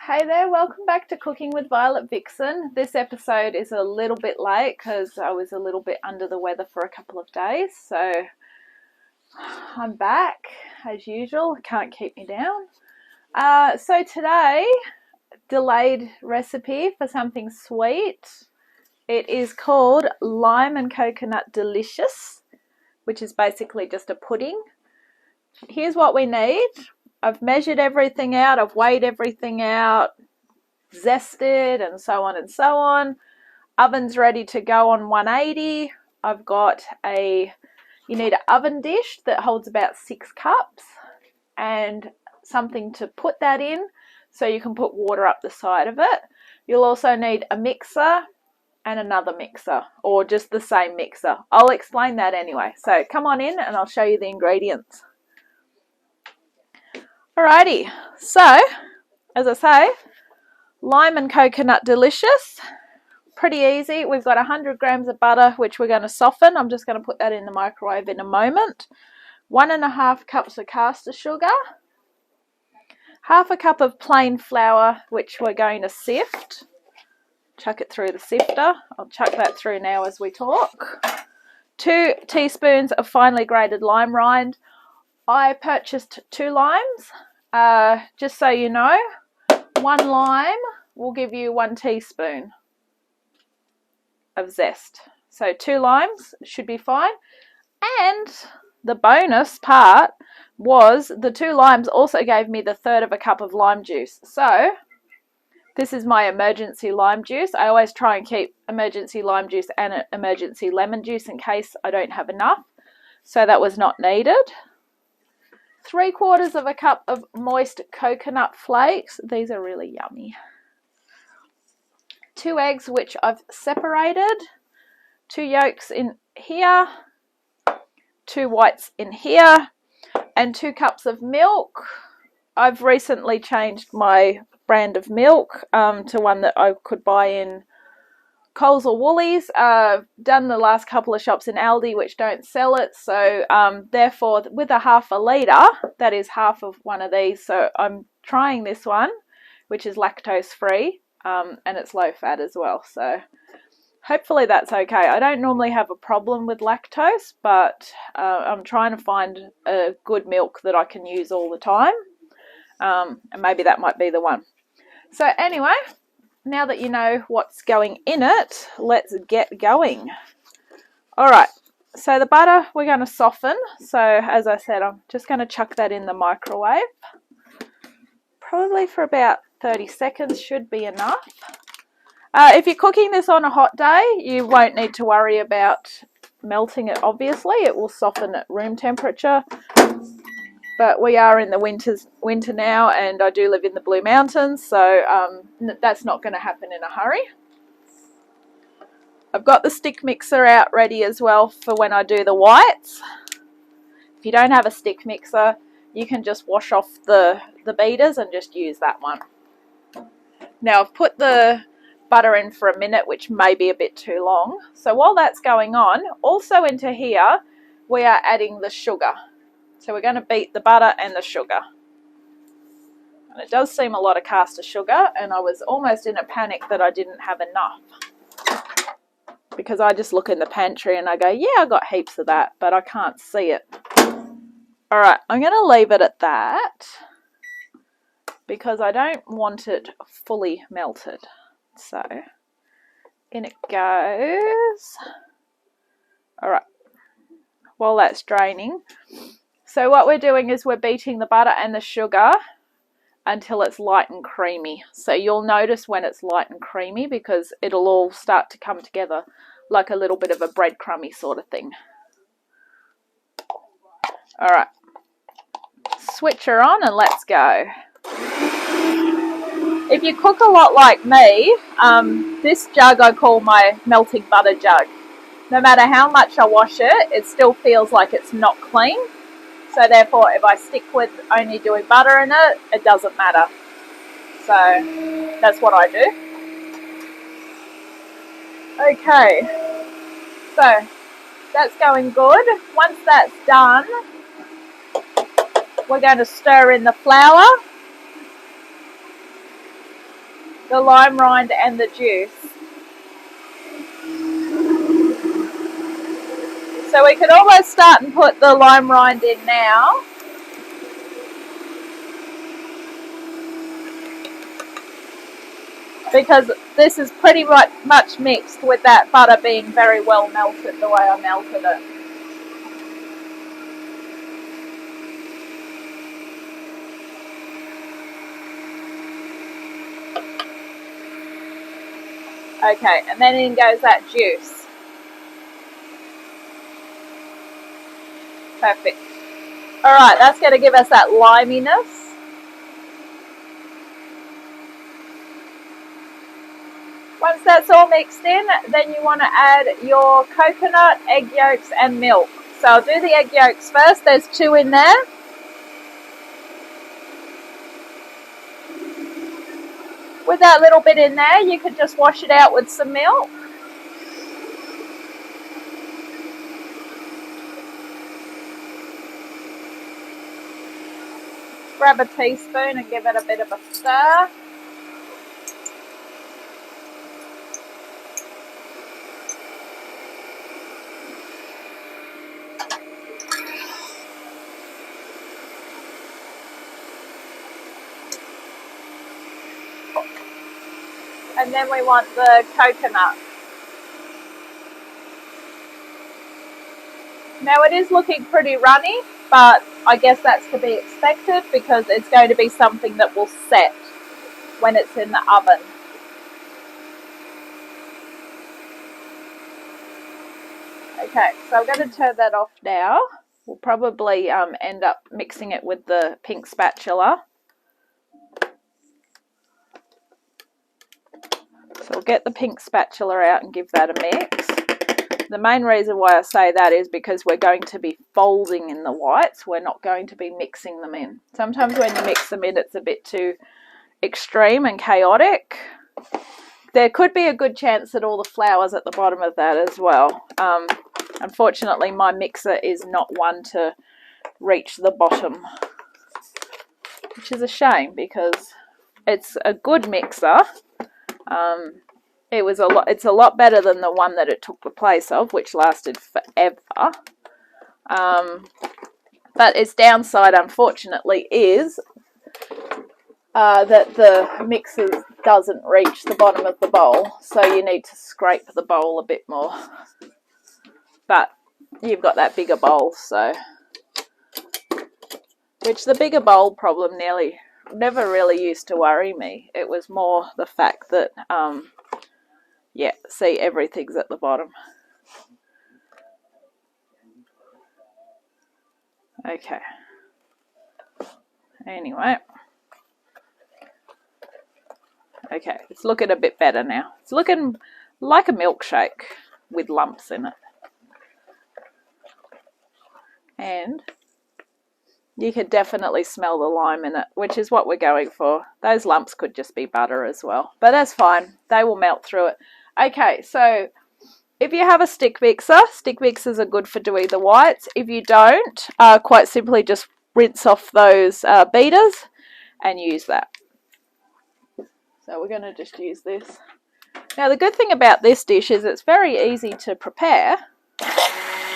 Hey there, welcome back to Cooking with Violet Vixen. This episode is a little bit late because I was a little bit under the weather for a couple of days. So I'm back as usual. Can't keep me down. So today, delayed recipe for something sweet. It is called Lime and Coconut Delicious, which is basically just a pudding. Here's what we need. I've measured everything out, I've weighed everything out, zested and so on and so on. Oven's ready to go on 180. I've got you need an oven dish that holds about 6 cups and something to put that in so you can put water up the side of it. You'll also need a mixer and another mixer, or just the same mixer. I'll explain that anyway. So come on in and I'll show you the ingredients. Alrighty, so as I say, lime and coconut delicious, pretty easy. We've got 100 grams of butter, which we're going to soften. I'm just going to put that in the microwave in a moment. 1.5 cups of caster sugar, half a cup of plain flour, which we're going to sift. Chuck it through the sifter. I'll chuck that through now as we talk. 2 teaspoons of finely grated lime rind. I purchased 2 limes. Just so you know, 1 lime will give you 1 teaspoon of zest. So 2 limes should be fine. And the bonus part was the 2 limes also gave me the 1/3 of a cup of lime juice. So this is my emergency lime juice. I always try and keep emergency lime juice and emergency lemon juice in case I don't have enough. So that was not needed. 3/4 of a cup of moist coconut flakes. These are really yummy. 2 eggs, which I've separated. 2 yolks in here. 2 whites in here. And 2 cups of milk. I've recently changed my brand of milk to one that I could buy in Coles or Woolies. Done the last couple of shops in Aldi which don't sell it, so therefore with a 1/2 litre, that is half of one of these. So I'm trying this one, which is lactose free, and it's low fat as well, so hopefully that's okay. I don't normally have a problem with lactose, but I'm trying to find a good milk that I can use all the time, and maybe that might be the one. So anyway, now that you know what's going in it, let's get going. Alright, so the butter we're going to soften. So as I said, I'm just going to chuck that in the microwave. Probably for about 30 seconds should be enough. If you're cooking this on a hot day, you won't need to worry about melting it, obviously. It will soften at room temperature. But we are in the winter now, and I do live in the Blue Mountains, so that's not going to happen in a hurry. I've got the stick mixer out ready as well for when I do the whites. If you don't have a stick mixer, you can just wash off the beaters and just use that one. Now I've put the butter in for a minute, which may be a bit too long. So while that's going on, also into here, we are adding the sugar. So we're going to beat the butter and the sugar. And it does seem a lot of caster sugar, and I was almost in a panic that I didn't have enough. Because I just look in the pantry and I go, yeah, I got heaps of that, but I can't see it. Alright, I'm going to leave it at that because I don't want it fully melted. So, in it goes. Alright, while that's draining. So what we're doing is we're beating the butter and the sugar until it's light and creamy. So you'll notice when it's light and creamy because it'll all start to come together like a little bit of a breadcrumby sort of thing. Alright, switch her on and let's go. If you cook a lot like me, this jug I call my melting butter jug. No matter how much I wash it, it still feels like it's not clean. So therefore, if I stick with only doing butter in it, it doesn't matter. So that's what I do. Okay, so that's going good. Once that's done, we're going to stir in the flour. the lime rind and the juice. So we could almost start and put the lime rind in now. Because this is pretty much mixed with that butter being very well melted the way I melted it. Okay, and then in goes that juice. Perfect. Alright, that's going to give us that liminess. Once that's all mixed in, then you want to add your coconut, egg yolks and milk. So I'll do the egg yolks first. There's 2 in there. With that little bit in there, you could just wash it out with some milk. Grab a teaspoon and give it a bit of a stir. And then we want the coconut. Now it is looking pretty runny, but I guess that's to be expected because it's going to be something that will set when it's in the oven. Okay, so I'm going to turn that off now. We'll probably end up mixing it with the pink spatula. So we'll get the pink spatula out and give that a mix. The main reason why I say that is because we're going to be folding in the whites. We're not going to be mixing them in. Sometimes when you mix them in, it's a bit too extreme and chaotic. There could be a good chance that all the flour's at the bottom of that as well. Unfortunately, my mixer is not one to reach the bottom, which is a shame because it's a good mixer. It's a lot better than the one that it took the place of, which lasted forever. But its downside, unfortunately, is that the mixer doesn't reach the bottom of the bowl, so you need to scrape the bowl a bit more. But you've got that bigger bowl, so which the bigger bowl problem never really used to worry me. It was more the fact that yeah, see, everything's at the bottom. Okay. Anyway. Okay, it's looking a bit better now. It's looking like a milkshake with lumps in it. And you can definitely smell the lime in it, which is what we're going for. Those lumps could just be butter as well, but that's fine. They will melt through it. Okay, so if you have a stick mixers are good for doing the whites. If you don't, quite simply just rinse off those beaters and use that. So we're going to just use this. Now the good thing about this dish is it's very easy to prepare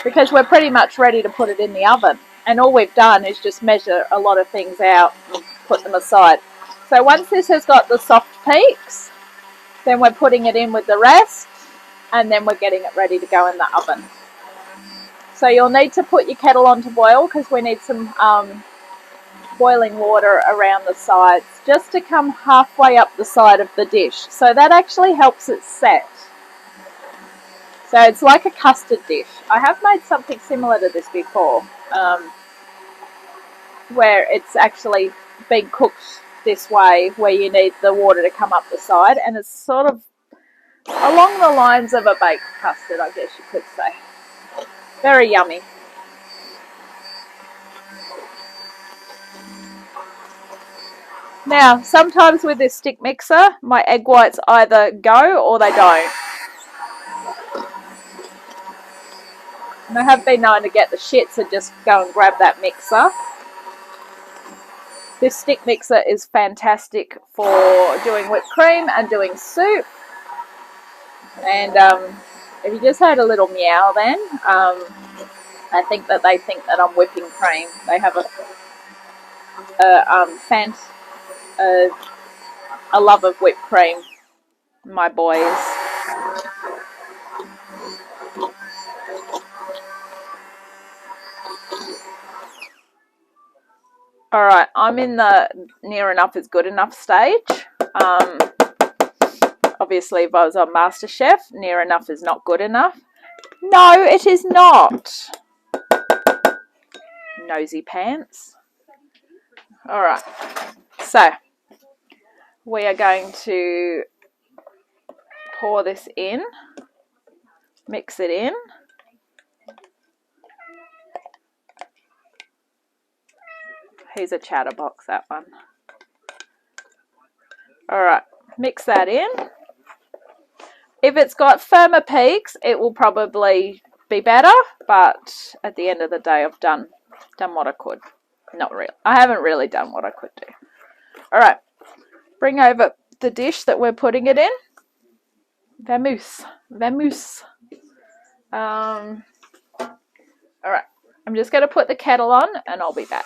because we're pretty much ready to put it in the oven. And all we've done is just measure a lot of things out and put them aside. So once this has got the soft peaks, then we're putting it in with the rest, and then we're getting it ready to go in the oven. So you'll need to put your kettle on to boil because we need some boiling water around the sides just to come halfway up the side of the dish. So that actually helps it set. So it's like a custard dish. I have made something similar to this before, where it's actually been cooked this way, where you need the water to come up the side, and it's sort of along the lines of a baked custard, I guess you could say. Very yummy. Now, sometimes with this stick mixer, my egg whites either go or they don't. And I have been known to get the shits and just go and grab that mixer. This stick mixer is fantastic for doing whipped cream and doing soup. And if you just heard a little meow then, I think that they think that I'm whipping cream. They have a love of whipped cream, my boys. All right, I'm in the near enough is good enough stage. Obviously, if I was on MasterChef, near enough is not good enough. No, it is not. Nosy pants. All right, so we are going to pour this in, mix it in. He's a chatterbox, that one. All right, mix that in. If it's got firmer peaks, it will probably be better, but at the end of the day, I've done what I could. Not really. I haven't really done what I could do. All right, bring over the dish that we're putting it in. Vamose. All right, I'm just going to put the kettle on and I'll be back.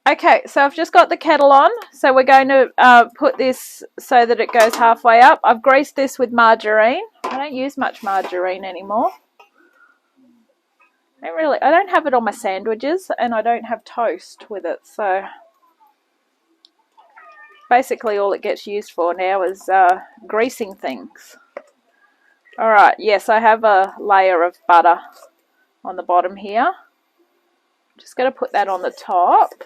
Okay, so I've just got the kettle on, so we're going to put this so that it goes halfway up. I've greased this with margarine. I don't use much margarine anymore. I don't have it on my sandwiches, and I don't have toast with it, so basically all it gets used for now is greasing things. Alright, yes, I have a layer of butter on the bottom here. Just going to put that on the top.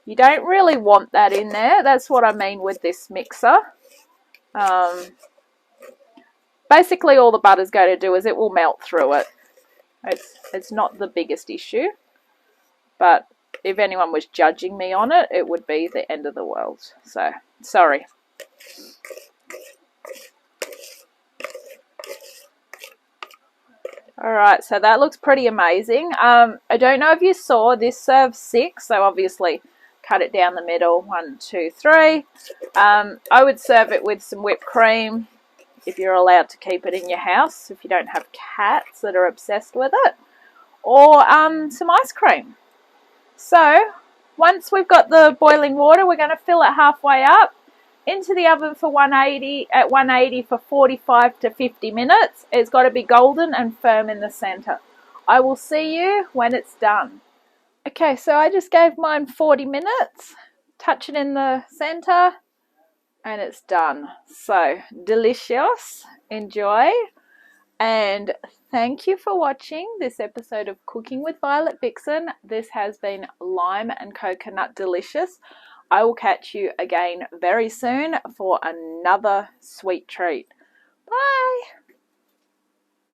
You don't really want that in there. That's what I mean with this mixer. Basically all the butter's going to do is it will melt through it. It's not the biggest issue, but if anyone was judging me on it, it would be the end of the world. So, sorry. Alright, so that looks pretty amazing. I don't know if you saw, this serves 6, so obviously cut it down the middle, 1, 2, 3. I would serve it with some whipped cream, if you're allowed to keep it in your house, if you don't have cats that are obsessed with it, or some ice cream. So, once we've got the boiling water, we're going to fill it halfway up, into the oven for 180 for 45 to 50 minutes. It's got to be golden and firm in the center. I will see you when it's done. Okay, so I just gave mine 40 minutes, touch it in the center, and it's done. So delicious. Enjoy. And thank you for watching this episode of Cooking with Violet Vixen. This has been lime and coconut delicious. I will catch you again very soon for another sweet treat. Bye.